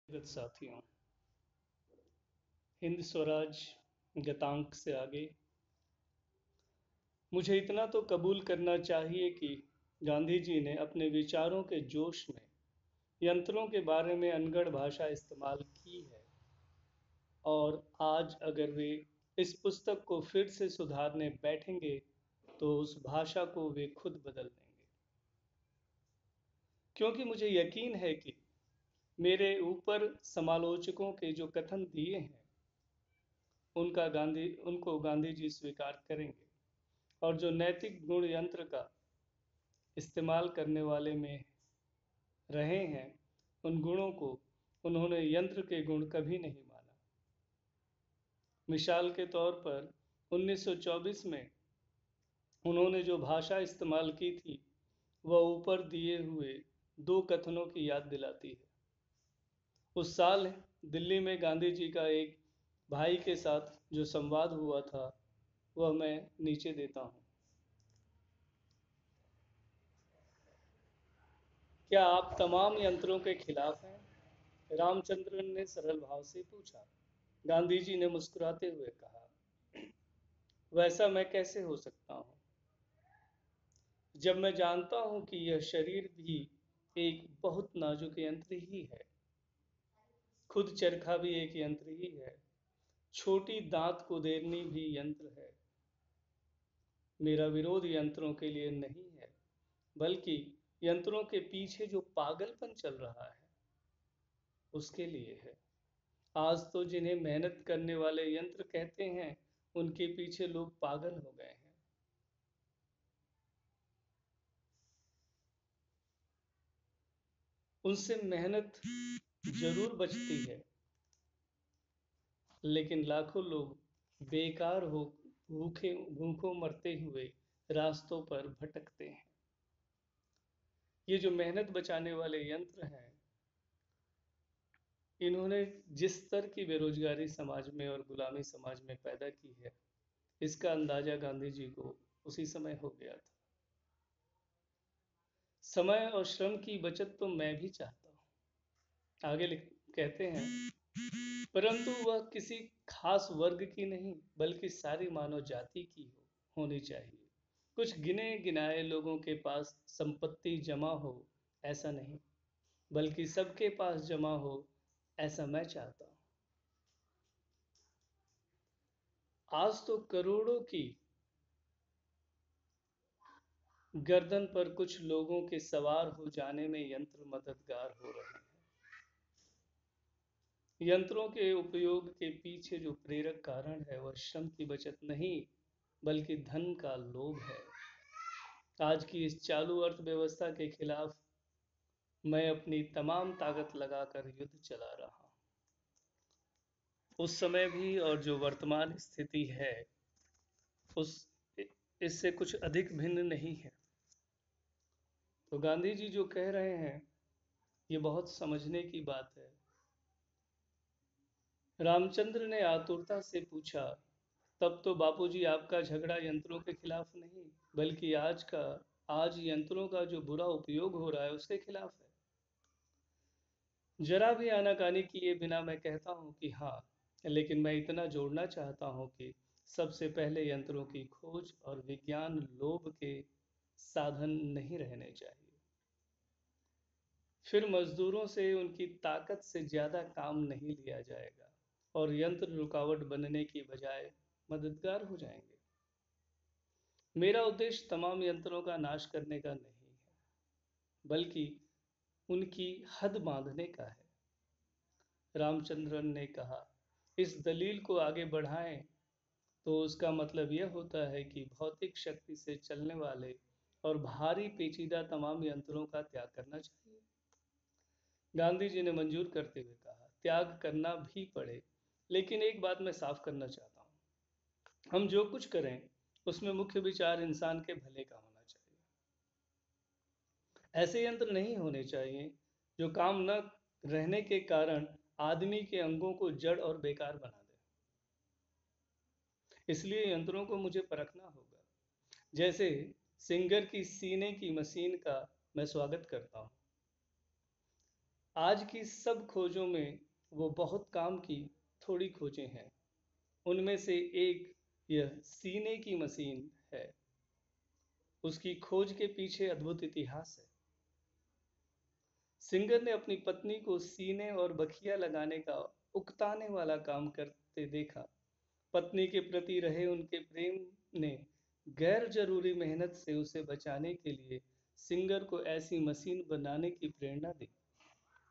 जगत साथियों, हिंद स्वराज गतांक से आगे मुझे इतना तो कबूल करना चाहिए कि गांधी जी ने अपने विचारों के जोश में यंत्रों के बारे में अनगढ़ भाषा इस्तेमाल की है। और आज अगर वे इस पुस्तक को फिर से सुधारने बैठेंगे तो उस भाषा को वे खुद बदल देंगे, क्योंकि मुझे यकीन है कि मेरे ऊपर समालोचकों के जो कथन दिए हैं उनको गांधी जी स्वीकार करेंगे। और जो नैतिक गुण यंत्र का इस्तेमाल करने वाले में रहे हैं, उन गुणों को उन्होंने यंत्र के गुण कभी नहीं माना। मिसाल के तौर पर 1924 में उन्होंने जो भाषा इस्तेमाल की थी वह ऊपर दिए हुए दो कथनों की याद दिलाती है। उस साल दिल्ली में गांधी जी का एक भाई के साथ जो संवाद हुआ था वह मैं नीचे देता हूँ। क्या आप तमाम यंत्रों के खिलाफ हैं? रामचंद्रन ने सरल भाव से पूछा। गांधी जी ने मुस्कुराते हुए कहा, वैसा मैं कैसे हो सकता हूँ, जब मैं जानता हूँ कि यह शरीर भी एक बहुत नाजुक यंत्र ही है। खुद चरखा भी एक यंत्र ही है। छोटी दांत को देरनी भी यंत्र है। मेरा विरोध यंत्रों के लिए नहीं है, बल्कि यंत्रों के पीछे जो पागलपन चल रहा है उसके लिए है। आज तो जिन्हें मेहनत करने वाले यंत्र कहते हैं उनके पीछे लोग पागल हो गए हैं। उनसे मेहनत जरूर बचती है, लेकिन लाखों लोग बेकार हो भूखे भूखों मरते हुए रास्तों पर भटकते हैं। ये जो मेहनत बचाने वाले यंत्र हैं, इन्होंने जिस स्तर की बेरोजगारी समाज में और गुलामी समाज में पैदा की है, इसका अंदाजा गांधी जी को उसी समय हो गया था। समय और श्रम की बचत तो मैं भी चाहता हूँ, आगे कहते हैं, परंतु वह किसी खास वर्ग की नहीं बल्कि सारी मानव जाति की होनी चाहिए। कुछ गिने गिनाए लोगों के पास संपत्ति जमा हो ऐसा नहीं, बल्कि सबके पास जमा हो ऐसा मैं चाहता हूँ। आज तो करोड़ों की गर्दन पर कुछ लोगों के सवार हो जाने में यंत्र मददगार हो रहे हैं। यंत्रों के उपयोग के पीछे जो प्रेरक कारण है वह श्रम की बचत नहीं बल्कि धन का लोभ है। आज की इस चालू अर्थव्यवस्था के खिलाफ मैं अपनी तमाम ताकत लगाकर युद्ध चला रहा हूँ। उस समय भी और जो वर्तमान स्थिति है उस इससे कुछ अधिक भिन्न नहीं है। तो गांधी जी जो कह रहे हैं ये बहुत समझने की बात है। रामचंद्र ने आतुरता से पूछा, तब तो बापूजी आपका झगड़ा यंत्रों के खिलाफ नहीं बल्कि आज यंत्रों का जो बुरा उपयोग हो रहा है उसके खिलाफ है। जरा भी आनाकानी किए बिना मैं कहता हूँ कि हाँ, लेकिन मैं इतना जोड़ना चाहता हूँ कि सबसे पहले यंत्रों की खोज और विज्ञान लोभ के साधन नहीं रहने चाहिए। फिर मजदूरों से उनकी ताकत से ज्यादा काम नहीं लिया जाएगा और यंत्र रुकावट बनने की बजाय मददगार हो जाएंगे। मेरा उद्देश्य तमाम यंत्रों का नाश करने का नहीं है, बल्कि उनकी हद बांधने का है। रामचंद्रन ने कहा, इस दलील को आगे बढ़ाएं तो उसका मतलब यह होता है कि भौतिक शक्ति से चलने वाले और भारी पेचीदा तमाम यंत्रों का त्याग करना चाहिए। गांधी जी ने मंजूर करते हुए कहा, त्याग करना भी पड़े, लेकिन एक बात मैं साफ करना चाहता हूँ, हम जो कुछ करें उसमें मुख्य विचार इंसान के भले का होना चाहिए। ऐसे यंत्र नहीं होने चाहिए जो काम न रहने के कारण आदमी के अंगों को जड़ और बेकार बना दे। इसलिए यंत्रों को मुझे परखना होगा। जैसे सिंगर की सीने की मशीन का मैं स्वागत करता हूँ, आज की सब खोजों में वो बहुत काम की थोड़ी खोजें हैं। उनमें से एक यह सीने की मशीन है। उसकी खोज के पीछे अद्भुत इतिहास है। सिंगर ने अपनी पत्नी को सीने और बखिया लगाने का उकताने वाला काम करते देखा। पत्नी के प्रति रहे उनके प्रेम ने गैर जरूरी मेहनत से उसे बचाने के लिए सिंगर को ऐसी मशीन बनाने की प्रेरणा दी।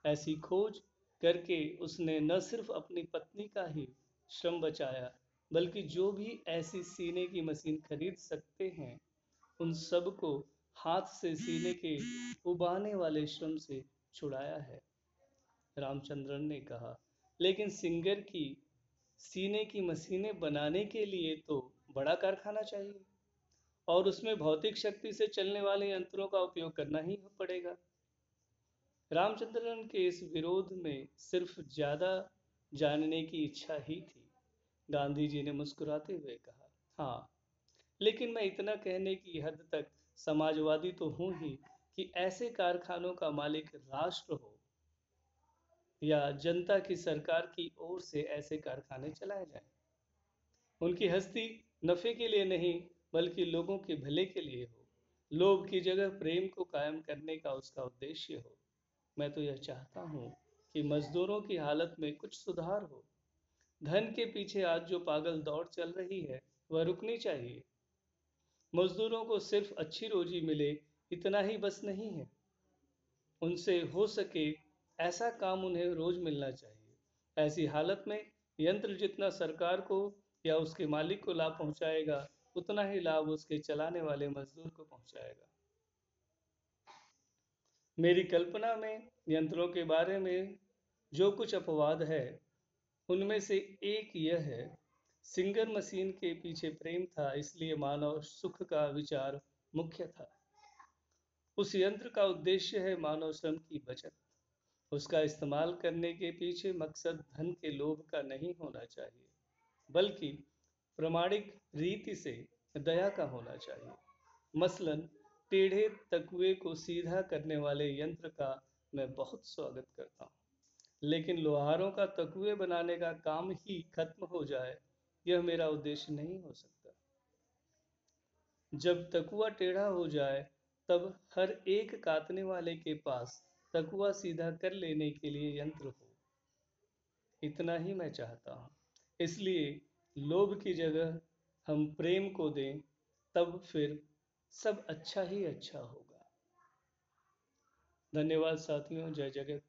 ऐसी खोज करके उसने न सिर्फ अपनी पत्नी का ही श्रम बचाया, बल्कि जो भी ऐसी सीने की मशीन खरीद सकते हैं उन सबको हाथ से सीने के उबाने वाले श्रम से छुड़ाया है। रामचंद्रन ने कहा, लेकिन सिंगर की सीने की मशीनें बनाने के लिए तो बड़ा कारखाना चाहिए और उसमें भौतिक शक्ति से चलने वाले यंत्रों का उपयोग करना ही पड़ेगा। रामचंद्रन के इस विरोध में सिर्फ ज्यादा जानने की इच्छा ही थी। गांधी जी ने मुस्कुराते हुए कहा, हाँ, लेकिन मैं इतना कहने की हद तक समाजवादी तो हूं ही कि ऐसे कारखानों का मालिक राष्ट्र हो या जनता की सरकार की ओर से ऐसे कारखाने चलाए जाएं। उनकी हस्ती नफे के लिए नहीं, बल्कि लोगों के भले के लिए हो। लोभ की जगह प्रेम को कायम करने का उसका उद्देश्य हो। मैं तो यह चाहता हूँ कि मजदूरों की हालत में कुछ सुधार हो। धन के पीछे आज जो पागल दौड़ चल रही है वह रुकनी चाहिए। मजदूरों को सिर्फ अच्छी रोजी मिले इतना ही बस नहीं है। उनसे हो सके ऐसा काम उन्हें रोज मिलना चाहिए। ऐसी हालत में यंत्र जितना सरकार को या उसके मालिक को लाभ पहुंचाएगा, उतना ही लाभ उसके चलाने वाले मजदूर को पहुंचाएगा। मेरी कल्पना में यंत्रों के बारे में जो कुछ अपवाद है, उनमें से एक यह है, सिंगर मशीन के पीछे प्रेम था, इसलिए मानव सुख का विचार मुख्य था। उस यंत्र का उद्देश्य है मानव श्रम की बचत। उसका इस्तेमाल करने के पीछे मकसद धन के लोभ का नहीं होना चाहिए, बल्कि प्रामाणिक रीति से दया का होना चाहिए। मसलन टेढ़े तकुए को सीधा करने वाले यंत्र का मैं बहुत स्वागत करता हूँ, लेकिन लोहारों का तकुए बनाने का काम ही खत्म हो जाए, यह मेरा उद्देश्य नहीं हो सकता। जब तकुआ टेढ़ा हो जाए, तब हर एक काटने वाले के पास तकुआ सीधा कर लेने के लिए यंत्र हो। इतना ही मैं चाहता हूँ। इसलिए लोभ की जगह हम प्रेम को दें, तब फिर सब अच्छा ही अच्छा होगा। धन्यवाद साथियों। जय जगत।